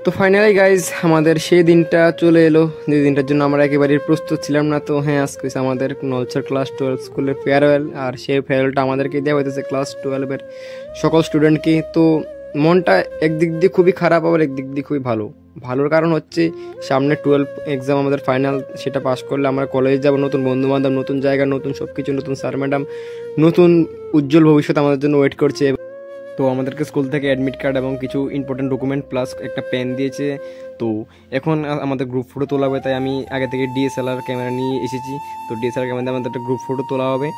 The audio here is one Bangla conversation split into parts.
তো ফাইনালি গাইজ আমাদের সেই দিনটা চলে এলো, যে দিনটার জন্য আমরা একেবারেই প্রস্তুত ছিলাম না। তো হ্যাঁ, আজকে আমাদের নলছার ক্লাস 12 স্কুলের ফেয়ারওয়েল, আর সেই ফেয়ারওয়েলটা আমাদেরকে দেওয়া হইতেছে ক্লাস 12-এর সকল স্টুডেন্টকে। তো মনটা একদিক দিয়ে খুবই খারাপ, আবার একদিক দিয়ে খুবই ভালোর কারণ হচ্ছে সামনে 12 এক্সাম আমাদের ফাইনাল, সেটা পাস করলে আমরা কলেজ যাব, নতুন বন্ধুবান্ধব, নতুন জায়গা, নতুন সব কিছু, নতুন স্যার ম্যাডাম, নতুন উজ্জ্বল ভবিষ্যৎ আমাদের জন্য ওয়েট করছে। তো আমাদেরকে স্কুল থেকে অ্যাডমিট কার্ড এবং কিছু ইম্পর্টেন্ট ডকুমেন্ট প্লাস একটা পেন দিয়েছে। তো এখন আমাদের গ্রুপ ফটো তোলা হবে, তাই আমি আগে থেকে ডিএসএলআর ক্যামেরা নিয়ে এসেছি। তো ডিএসএলআর ক্যামেরাতে আমাদের একটা গ্রুপ ফটো তোলা হবে।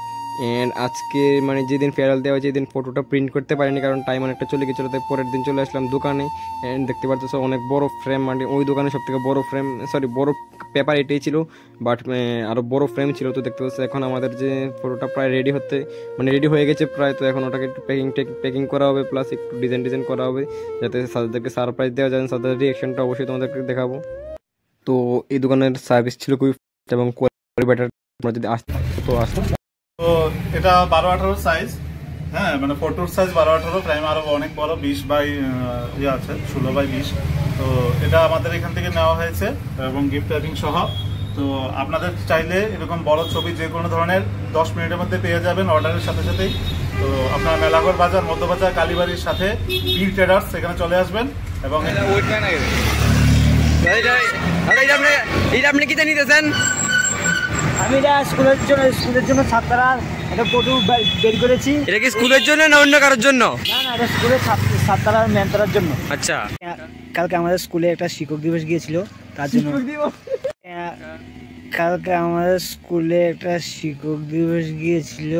অ্যান্ড আজকে মানে যেদিন ফেয়ারওয়েল দেওয়া হয়েছে, যেদিন ফটোটা প্রিন্ট করতে পারিনি কারণ টাইম অনেকটা চলে গেছিলো, তাই পরের দিন চলে আসলাম দোকানে। অ্যান্ড দেখতে পাচ্ছ অনেক বড় ফ্রেম, মানে ওই দোকানে সব থেকে বড় ফ্রেম, বড় পেপার এটাই ছিল, বাট আরও বড় ফ্রেম ছিল। তো দেখতে পাচ্ছ এখন আমাদের যে ফটোটা প্রায় রেডি হয়ে গেছে প্রায়। তো এখন ওটাকে একটু প্যাকিং করা হবে, প্লাস একটু ডিজাইন করা হবে, যাতে স্যারদেরকে সারপ্রাইজ দেওয়া যায়। স্যারদের রিয়াকশনটা অবশ্যই তোমাদেরকে দেখাবো। তো এই দোকানের সার্ভিস ছিল খুবই এবং কোয়ালিটি বেটার। তোমরা যদি আসতে তো আসো। তো এটা 12-18 সাইজ, হ্যাঁ মানে ফটোর সাইজ 12-18, প্রাইম আরো অনেক বড় 20 আছে 16/20। তো এটা আমাদের এখান থেকে নেওয়া হয়েছে এবং গিফট র্যাপিং সহ। তো আপনাদের চাইলে এরকম বড় ছবি যে কোনো ধরনের 10 মিনিটের মধ্যে পেয়ে যাবেন অর্ডারের সাথে সাথেই। তো আপনারা মেলাঘর বাজার, মধ্যবাজার, কালীবাড়ির সাথে পীর ট্রেডার্স, সেখানে চলে আসবেন। এবং আপনি কি নিতেছেন? আমি এটা স্কুলের জন্য ছাত্ররা একটা ফটো বের করেছি। এটা কি স্কুলের জন্য না অন্য কারোর জন্য? না না, এটা স্কুলের ছাত্ররা মেন্টরের জন্য। আচ্ছা, কালকে আমাদের স্কুলে একটা শিক্ষক দিবস গিয়েছিল, তার জন্য। কালকে আমাদের স্কুলে একটা শিক্ষক দিবস গিয়েছিল।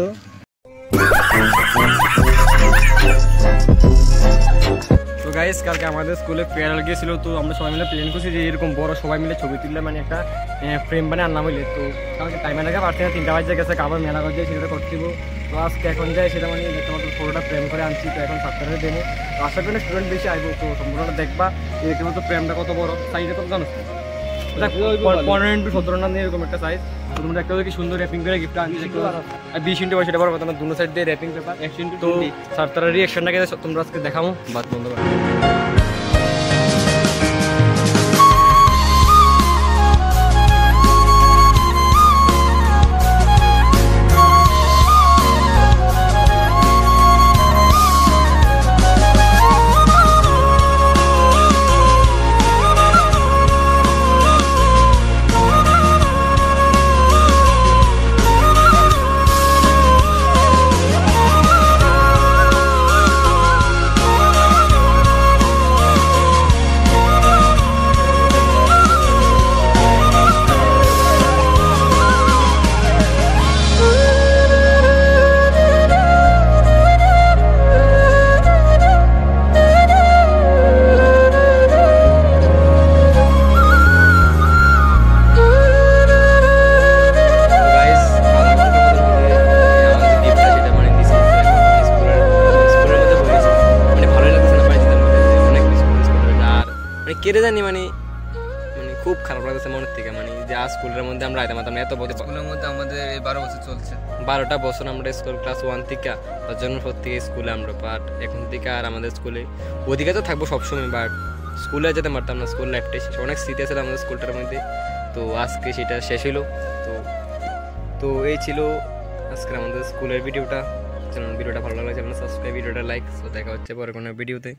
তো গাইস, কালকে আমাদের স্কুলে ফেয়ারওয়েল গিয়েছিল। তো আমরা সবাই মিলে প্ল্যান করছি যে এরকম বড় সবাই মিলে ছবি তুললে মানে একটা ফ্রেম বানিয়ে আনলাম হইলে। তো কালকে টাইমে লাগে পারছি না, 3টা বাজে গেছে, আবার মেলা করছে সেটা করতে দিব। তো আজকে এখন যাই সেটা মানে দেখতে মতো ফটোটা ফ্রেম করে আনছি। তো এখন ছাত্ররা দেবো, তো আশা করি স্টুডেন্ট বেশি আসবো। তো সম্পূর্ণটা দেখবা দেখতে মতো ফ্রেমটা কত বড়, সাইজে কত জানো 15x17 না এরকম একটা সাইজ। তো তোমরা একটা কি সুন্দর র্যাপিং করে গিফট আনছি, 20x সেটা বড় কথা না, দুটো সাইড দিয়ে র্যাপিং পেপার 1x। তো স্যার তারা রিয়াকশনটাকে তোমরা আজকে দেখাবো, বাদ বন্ধ করো। কেটে জানি মানে খুব খারাপ লাগছে মনের থেকে, মানে যে স্কুলের মধ্যে আমরা আইতাম এত বছর, স্কুলের মধ্যে আমাদের 12 বছর চলছে, 12টা বছর আমরা স্কুল ক্লাস 1 থেকে বা জন্মপর থেকে স্কুলে আমরা, বাট এখন থেকে আর আমাদের স্কুলে ওদিকে তো থাকবো সবসময়, বাট স্কুলে যেতে পারতাম না। স্কুল লাইফটাই শেষ, অনেক স্মৃতি আছে আমাদের স্কুলটার মধ্যে। তো আজকে সেটা শেষ হলো। তো এই ছিল আজকের আমাদের স্কুলের ভিডিওটা। ভিডিওটা ভালো লাগলে চ্যানেল সাবস্ক্রাইব, ভিডিওটা লাইক। তো দেখা হচ্ছে পরে কোনো ভিডিওতে।